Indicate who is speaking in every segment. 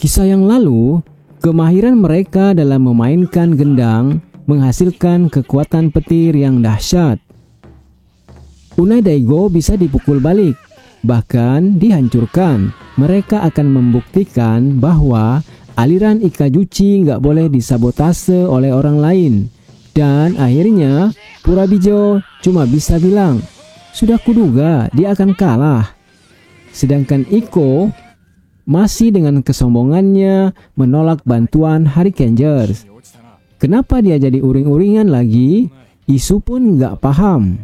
Speaker 1: Kisah yang lalu, kemahiran mereka dalam memainkan gendang menghasilkan kekuatan petir yang dahsyat. Unai Daigo bisa dipukul balik, bahkan dihancurkan. Mereka akan membuktikan bahwa aliran Ikajuchi nggak boleh disabotase oleh orang lain. Dan akhirnya Purabijo cuma bisa bilang, sudah kuduga dia akan kalah. Sedangkan Iko masih dengan kesombongannya menolak bantuan Hurricanegers. Kenapa dia jadi uring-uringan lagi? Isu pun nggak paham.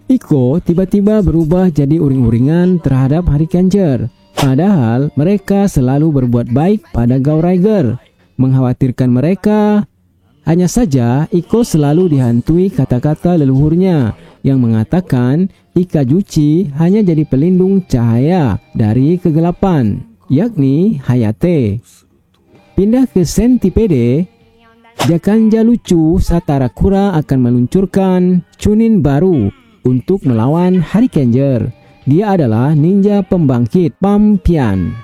Speaker 1: Iko tiba-tiba berubah jadi uring-uringan terhadap Hurricaneger. Padahal mereka selalu berbuat baik pada Gauraiger, mengkhawatirkan mereka. Hanya saja Iko selalu dihantui kata-kata leluhurnya yang mengatakan Ikajuchi hanya jadi pelindung cahaya dari kegelapan, yakni Hayate. Pindah ke Centipede, Jakanja lucu Satarakura akan meluncurkan Chunin baru untuk melawan Hurricaneger. Dia adalah ninja pembangkit Pampian.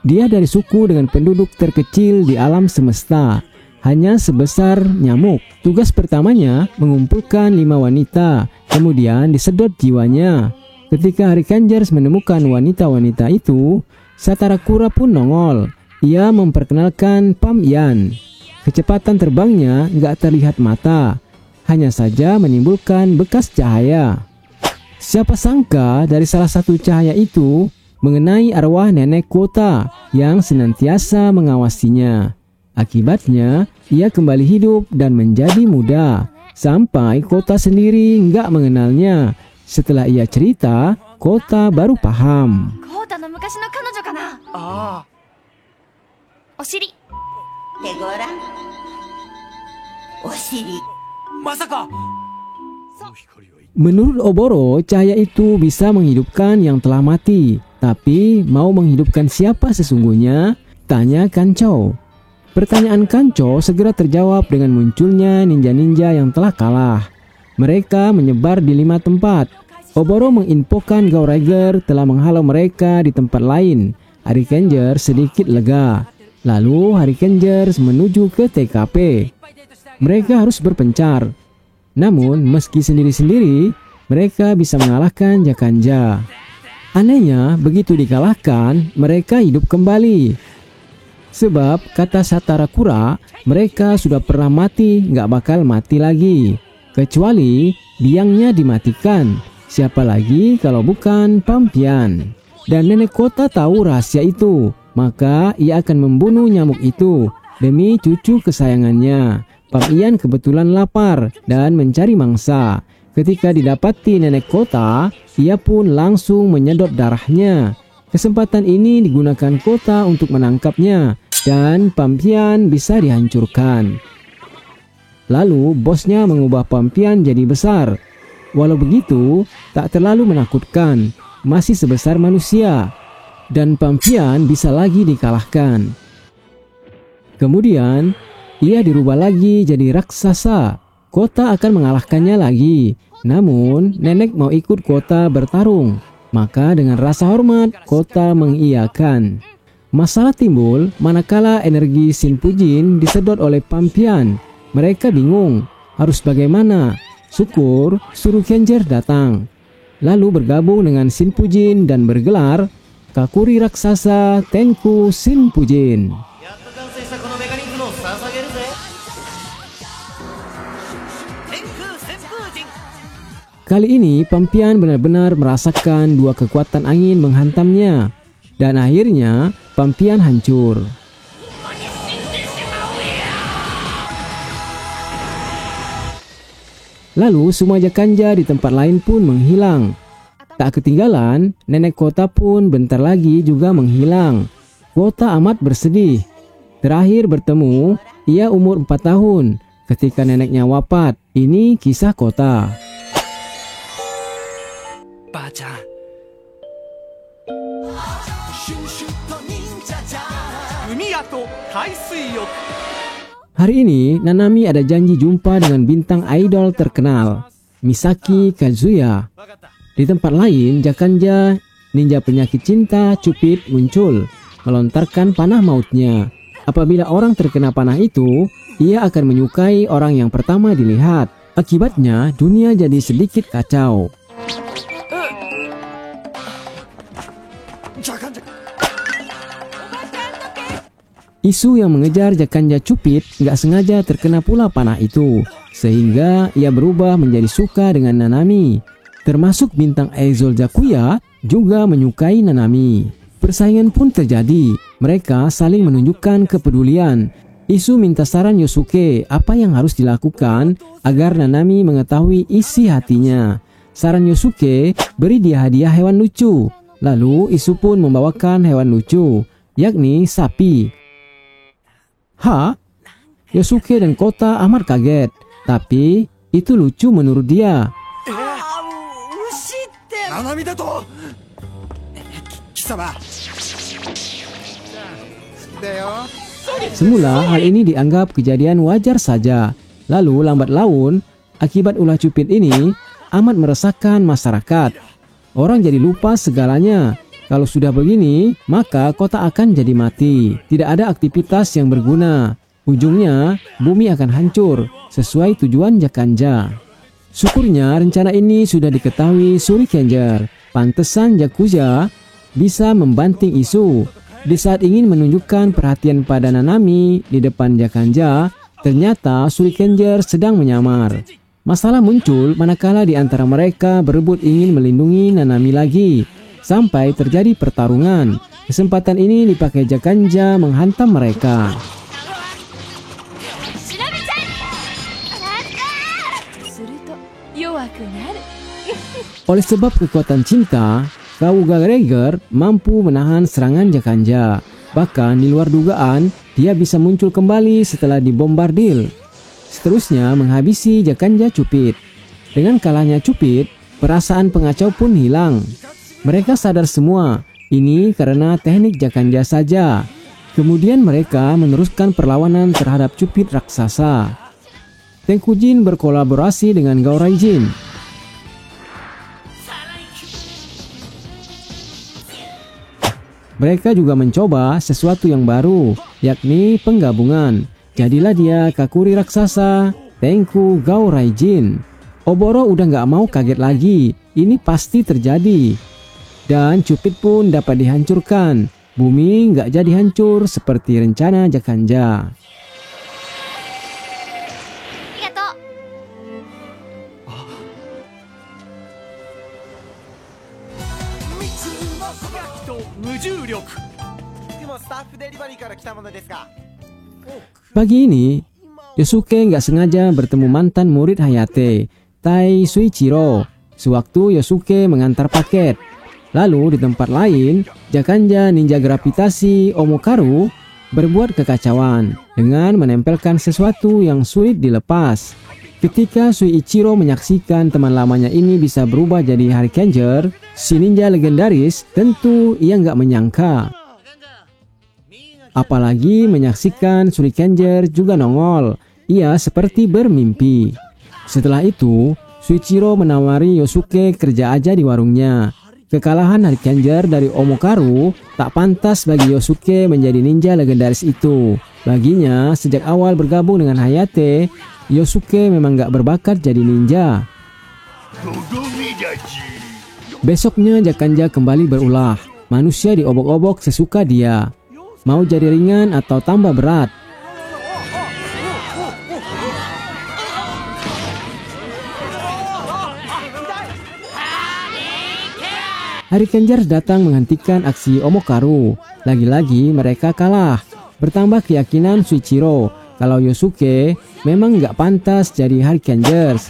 Speaker 1: Dia dari suku dengan penduduk terkecil di alam semesta, hanya sebesar nyamuk. Tugas pertamanya mengumpulkan 5 wanita, kemudian disedot jiwanya. Ketika Hurricanegers menemukan wanita-wanita itu, Satarakura pun nongol. Ia memperkenalkan Pampian. Kecepatan terbangnya nggak terlihat mata, hanya saja menimbulkan bekas cahaya. Siapa sangka dari salah satu cahaya itu mengenai arwah nenek Kota yang senantiasa mengawasinya. Akibatnya, ia kembali hidup dan menjadi muda, sampai Kota sendiri nggak mengenalnya. Setelah ia cerita, Kota baru paham. Menurut Oboro, cahaya itu bisa menghidupkan yang telah mati. Tapi mau menghidupkan siapa sesungguhnya? Tanya Kancho. Pertanyaan Kancho segera terjawab dengan munculnya ninja-ninja yang telah kalah. Mereka menyebar di 5 tempat. Oboro menginfokan Gauraiger telah menghalau mereka di tempat lain. Hurricanegers sedikit lega. Lalu Hurricanegers menuju ke TKP. Mereka harus berpencar. Namun meski sendiri-sendiri, mereka bisa mengalahkan Jakanja. Anehnya, begitu dikalahkan, mereka hidup kembali. Sebab kata Satarakura, mereka sudah pernah mati, nggak bakal mati lagi. Kecuali biangnya dimatikan. Siapa lagi kalau bukan Pampian. Dan nenek Kota tahu rahasia itu. Maka ia akan membunuh nyamuk itu demi cucu kesayangannya. Pampian kebetulan lapar dan mencari mangsa. Ketika didapati nenek Kota, ia pun langsung menyedot darahnya. Kesempatan ini digunakan Kota untuk menangkapnya dan Pampian bisa dihancurkan. Lalu bosnya mengubah Pampian jadi besar. Walau begitu, tak terlalu menakutkan, masih sebesar manusia. Dan Pampian bisa lagi dikalahkan. Kemudian, ia dirubah lagi jadi raksasa. Kota akan mengalahkannya lagi. Namun, nenek mau ikut Kota bertarung. Maka dengan rasa hormat, Kota mengiyakan. Masalah timbul manakala energi Shinpujin disedot oleh Pampian. Mereka bingung, harus bagaimana? Syukur, Hurricaneger datang. Lalu bergabung dengan Shinpujin dan bergelar Kakuri Raksasa Tenku Shinpujin. Kali ini Pampian benar-benar merasakan 2 kekuatan angin menghantamnya. Dan akhirnya Pampian hancur. Lalu semua Jakanja di tempat lain pun menghilang. Tak ketinggalan, nenek Kota pun bentar lagi juga menghilang. Kota amat bersedih. Terakhir bertemu, ia umur 4 tahun ketika neneknya wafat. Ini kisah Kota.
Speaker 2: Baca.
Speaker 1: Hari ini, Nanami ada janji jumpa dengan bintang idol terkenal, Misaki Kazuya. Di tempat lain, Jakanja, ninja penyakit cinta Cupid muncul, melontarkan panah mautnya. Apabila orang terkena panah itu, ia akan menyukai orang yang pertama dilihat. Akibatnya, dunia jadi sedikit kacau. Isu yang mengejar Jakanja Cupid gak sengaja terkena pula panah itu, sehingga ia berubah menjadi suka dengan Nanami. Termasuk bintang Eizol Jakuya juga menyukai Nanami. Persaingan pun terjadi, mereka saling menunjukkan kepedulian. Isu minta saran Yosuke apa yang harus dilakukan agar Nanami mengetahui isi hatinya. Saran Yosuke, beri dia hadiah hewan lucu. Lalu Isu pun membawakan hewan lucu, yakni sapi. Yosuke dan Kota amat kaget, tapi itu lucu menurut dia. Semula hal ini dianggap kejadian wajar saja. Lalu lambat laun, akibat ulah cupid ini amat meresahkan masyarakat. Orang jadi lupa segalanya. Kalau sudah begini, maka kota akan jadi mati. Tidak ada aktivitas yang berguna. Ujungnya, bumi akan hancur sesuai tujuan Jakanja. Syukurnya rencana ini sudah diketahui Shurikenger. Pantesan Jakuya bisa membanting Isu. Di saat ingin menunjukkan perhatian pada Nanami di depan Jakanja, ternyata Shurikenger sedang menyamar. Masalah muncul manakala di antara mereka berebut ingin melindungi Nanami lagi. Sampai terjadi pertarungan. Kesempatan ini dipakai Jakanja menghantam mereka. Oleh sebab kekuatan cinta, Kauga Reiger mampu menahan serangan Jakanja. Bahkan di luar dugaan, dia bisa muncul kembali setelah dibombardir. Seterusnya menghabisi Jakanja Cupid. Dengan kalahnya Cupid, perasaan pengacau pun hilang. Mereka sadar semua, ini karena teknik Jakanja saja. Kemudian mereka meneruskan perlawanan terhadap Cupid raksasa. Tenkujin berkolaborasi dengan Gaoraijin. Mereka juga mencoba sesuatu yang baru, yakni penggabungan. Jadilah dia Kakuri raksasa, Tenku Gaoraijin. Oboro udah gak mau kaget lagi, ini pasti terjadi. Dan Cupid pun dapat dihancurkan. Bumi nggak jadi hancur seperti rencana Jakanja. Pagi ini, Yosuke nggak sengaja bertemu mantan murid Hayate, Tai Suichiro, sewaktu Yosuke mengantar paket. Lalu di tempat lain, Jakanja ninja gravitasi Omokaru berbuat kekacauan dengan menempelkan sesuatu yang sulit dilepas. Ketika Suichiro menyaksikan teman lamanya ini bisa berubah jadi Harikenger, si ninja legendaris, tentu ia nggak menyangka. Apalagi menyaksikan Shurikenger juga nongol, ia seperti bermimpi. Setelah itu, Suichiro menawari Yosuke kerja aja di warungnya. Kekalahan Harikenger dari Omokaru tak pantas bagi Yosuke menjadi ninja legendaris itu. Baginya, sejak awal bergabung dengan Hayate, Yosuke memang gak berbakat jadi ninja. Besoknya Jakanja kembali berulah. Manusia diobok-obok sesuka dia. Mau jadi ringan atau tambah berat. Harikenger datang menghentikan aksi Omokaru. Lagi-lagi mereka kalah. Bertambah keyakinan Suichiro kalau Yosuke memang nggak pantas jadi Harikengers.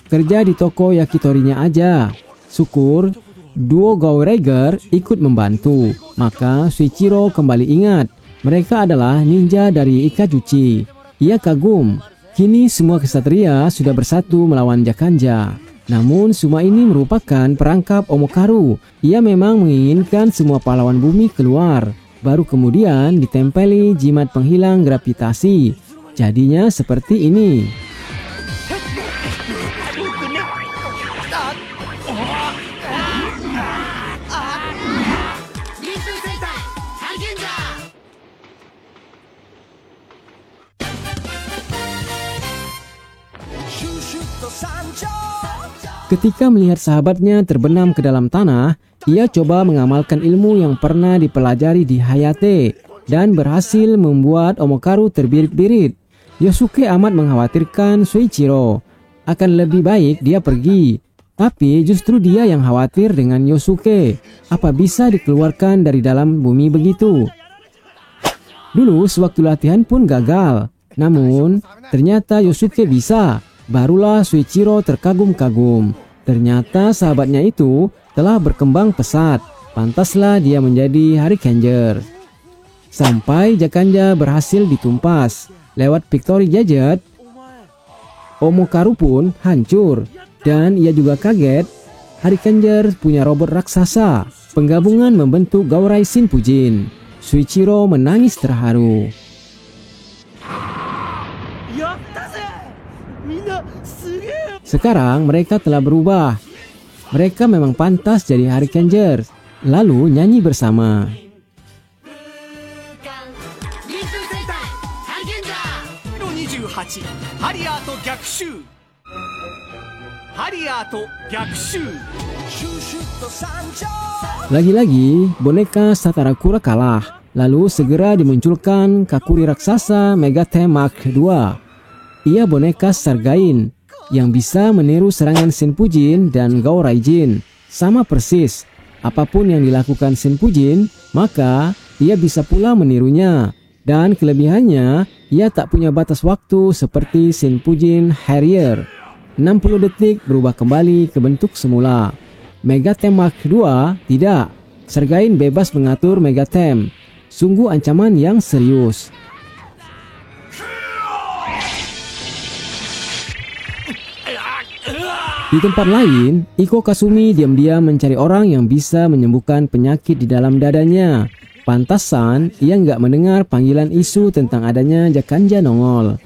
Speaker 1: Kerja di toko yakitorinya aja. Syukur duo Gaoreiger ikut membantu. Maka Suichiro kembali ingat mereka adalah ninja dari Ikazuchi. Ia kagum. Kini semua kesatria sudah bersatu melawan Jakanja. Namun semua ini merupakan perangkap Omokaru. Ia memang menginginkan semua pahlawan bumi keluar. baru kemudian ditempeli jimat penghilang gravitasi. Jadinya seperti ini. Ketika melihat sahabatnya terbenam ke dalam tanah, ia coba mengamalkan ilmu yang pernah dipelajari di Hayate dan berhasil membuat Omokaru terbirit-birit. Yosuke amat mengkhawatirkan Shuichiro. Akan lebih baik dia pergi. Tapi justru dia yang khawatir dengan Yosuke. Apa bisa dikeluarkan dari dalam bumi begitu? Dulu sewaktu latihan pun gagal. Namun ternyata Yosuke bisa. Barulah Shuichiro terkagum-kagum. Ternyata sahabatnya itu telah berkembang pesat. Pantaslah dia menjadi Harikenger. Sampai Jakanja berhasil ditumpas. Lewat Victory Gadget, Omokaru pun hancur. Dan ia juga kaget, Harikenger punya robot raksasa. Penggabungan membentuk Gaurai Shinpujin. Shuichiro menangis terharu. Sekarang mereka telah berubah. Mereka memang pantas jadi Harikenger. Lalu nyanyi bersama. Lagi-lagi boneka Satarakura kalah. Lalu segera dimunculkan Kakuri raksasa Megathem Mark II. Ia boneka Sargain yang bisa meniru serangan Shinpujin dan Gaoraijin. Sama persis, apapun yang dilakukan Shinpujin, maka ia bisa pula menirunya. Dan kelebihannya, ia tak punya batas waktu seperti Shinpujin Harrier. 60 detik berubah kembali ke bentuk semula. Megathem Mark II tidak. Sargain bebas mengatur Megathem. Sungguh ancaman yang serius. Di tempat lain, Iko Kasumi diam-diam mencari orang yang bisa menyembuhkan penyakit di dalam dadanya. Pantasan, ia nggak mendengar panggilan isu tentang adanya Jakanja nongol.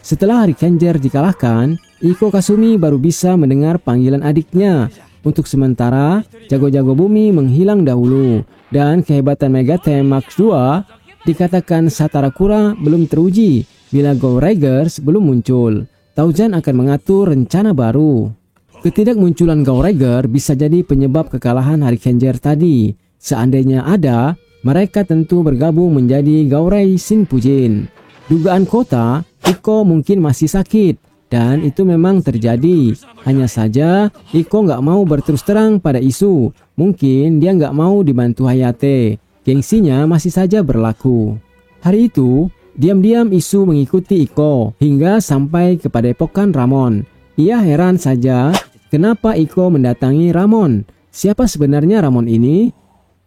Speaker 1: Setelah Harikenger dikalahkan, Iko Kasumi baru bisa mendengar panggilan adiknya. Untuk sementara, jago-jago bumi menghilang dahulu. Dan kehebatan Megathem Mark II dikatakan Satarakura belum teruji bila Goureigers belum muncul. Tauzan akan mengatur rencana baru. Ketidakmunculan Goureiger bisa jadi penyebab kekalahan Harikenger tadi. Seandainya ada, mereka tentu bergabung menjadi Gaurai Shinpujin. Dugaan Kota, Iko mungkin masih sakit. Dan itu memang terjadi. Hanya saja, Iko nggak mau berterus terang pada isu. Mungkin dia nggak mau dibantu Hayate. Gengsinya masih saja berlaku. Hari itu, diam-diam isu mengikuti Iko hingga sampai ke padepokan Ramon. Ia heran saja kenapa Iko mendatangi Ramon. Siapa sebenarnya Ramon ini?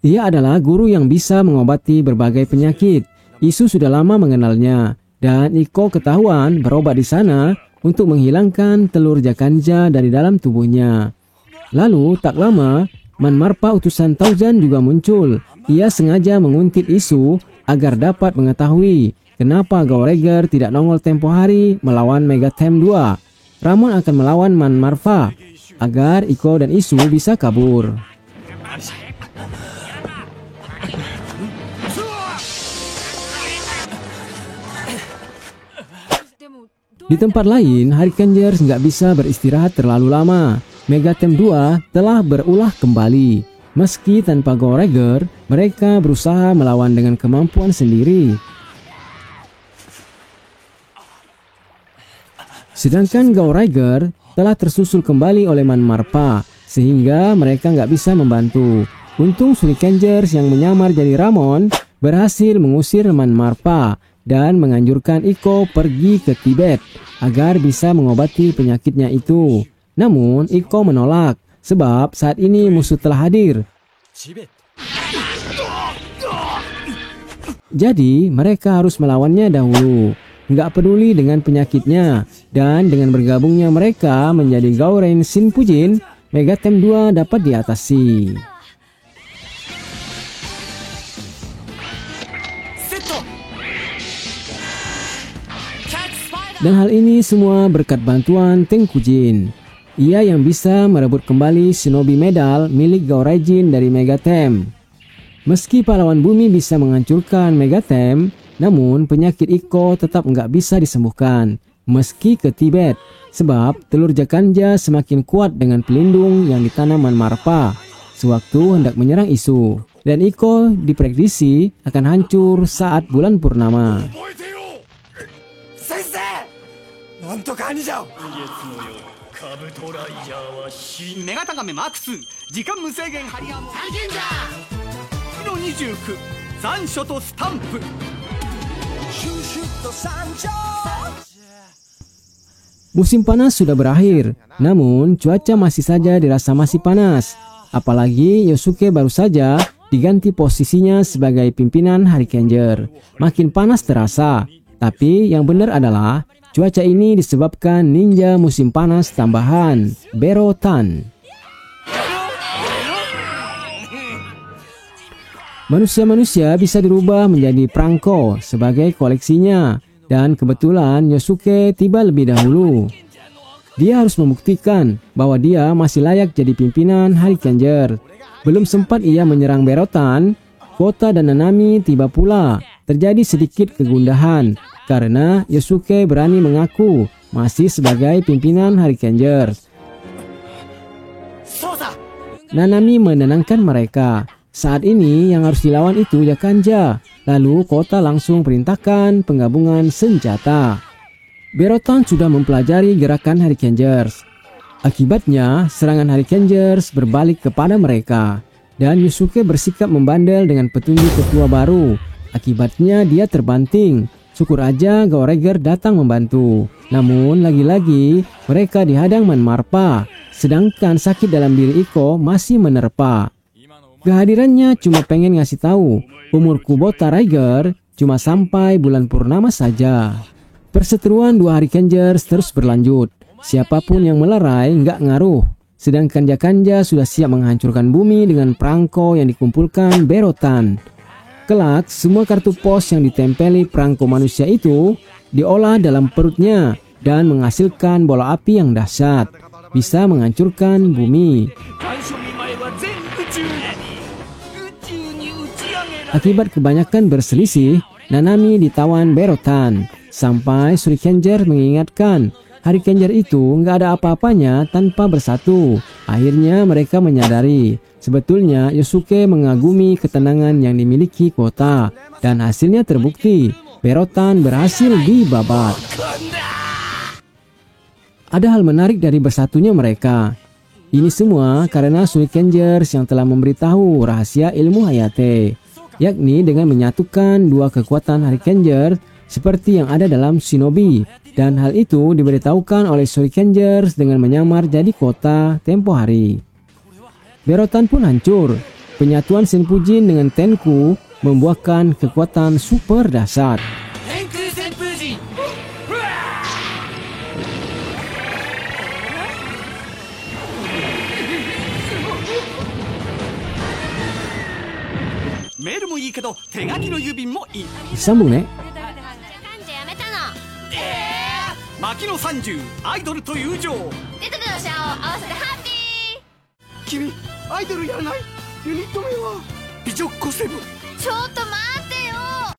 Speaker 1: Ia adalah guru yang bisa mengobati berbagai penyakit. Isu sudah lama mengenalnya. Dan Iko ketahuan berobat di sana untuk menghilangkan telur Jakanja dari dalam tubuhnya. Lalu tak lama, Manmarpa utusan Tauzan juga muncul. Ia sengaja menguntit isu agar dapat mengetahui kenapa Goureiger tidak nongol tempo hari melawan Megathem 2. Ramon akan melawan Manmarpa agar Iko dan Isu bisa kabur. Di tempat lain, Harikengers nggak bisa beristirahat terlalu lama. Megathem 2 telah berulah kembali. Meski tanpa Goureiger, mereka berusaha melawan dengan kemampuan sendiri. Sedangkan Goureiger telah tersusul kembali oleh Manmarpa, sehingga mereka nggak bisa membantu. Untung Shurikengers yang menyamar jadi Ramon berhasil mengusir Manmarpa dan menganjurkan Iko pergi ke Tibet agar bisa mengobati penyakitnya itu. Namun Iko menolak, sebab saat ini musuh telah hadir. Jadi mereka harus melawannya dahulu. Nggak peduli dengan penyakitnya, dan dengan bergabungnya mereka menjadi Gaurai Shinpujin, Megathem 2 dapat diatasi. Dan hal ini semua berkat bantuan Tenkujin. Ia yang bisa merebut kembali Shinobi Medal milik Gaoraijin dari Megatem. Meski pahlawan bumi bisa menghancurkan Megatem, namun penyakit Iko tetap nggak bisa disembuhkan, meski ke Tibet. Sebab telur Jakanja semakin kuat dengan pelindung yang ditanam Manmarpa sewaktu hendak menyerang Isu. Dan Iko diprediksi akan hancur saat bulan purnama. Musim panas sudah berakhir, namun cuaca masih saja dirasa masih panas. Apalagi Yosuke baru saja diganti posisinya sebagai pimpinan Harikenger. Makin panas terasa, tapi yang benar adalah cuaca ini disebabkan ninja musim panas tambahan, Berotan. Manusia-manusia bisa dirubah menjadi perangko sebagai koleksinya, dan kebetulan Yosuke tiba lebih dahulu. Dia harus membuktikan bahwa dia masih layak jadi pimpinan Harikenger. Belum sempat ia menyerang Berotan, Kota dan Nanami tiba pula. Terjadi sedikit kegundahan karena Yosuke berani mengaku masih sebagai pimpinan Harikenger. Nanami menenangkan mereka. Saat ini yang harus dilawan itu Jakanja. Lalu Kota langsung perintahkan penggabungan senjata. Berotan sudah mempelajari gerakan Harikengers. Akibatnya serangan Harikengers berbalik kepada mereka. Dan Yosuke bersikap membandel dengan petunjuk ketua baru. Akibatnya dia terbanting. Syukur aja Gaoreger datang membantu. Namun lagi-lagi mereka dihadang Manmarpa. Sedangkan sakit dalam diri Iko masih menerpa. Kehadirannya cuma pengen ngasih tahu, umur Kubota Raiger cuma sampai bulan purnama saja. Perseteruan dua Harikengers terus berlanjut. Siapapun yang melerai nggak ngaruh. Sedangkan Jakanja sudah siap menghancurkan bumi dengan perangko yang dikumpulkan Berotan. Kelak, semua kartu pos yang ditempeli perangko manusia itu diolah dalam perutnya dan menghasilkan bola api yang dahsyat. Bisa menghancurkan bumi. Akibat kebanyakan berselisih, Nanami ditawan Berotan. Sampai Shurikenger mengingatkan, Harikenger itu nggak ada apa-apanya tanpa bersatu. Akhirnya mereka menyadari, sebetulnya Yosuke mengagumi ketenangan yang dimiliki Kota. Dan hasilnya terbukti, Berotan berhasil dibabat. Ada hal menarik dari bersatunya mereka. Ini semua karena Shurikengers yang telah memberitahu rahasia ilmu Hayate. Yakni dengan menyatukan dua kekuatan Harikenger seperti yang ada dalam Shinobi. Dan hal itu diberitahukan oleh Shurikengers dengan menyamar jadi Kota tempo hari. Berotan pun hancur. Penyatuan Senpujin dengan Tenku membuahkan kekuatan super dahsyat. Sambung, Nek.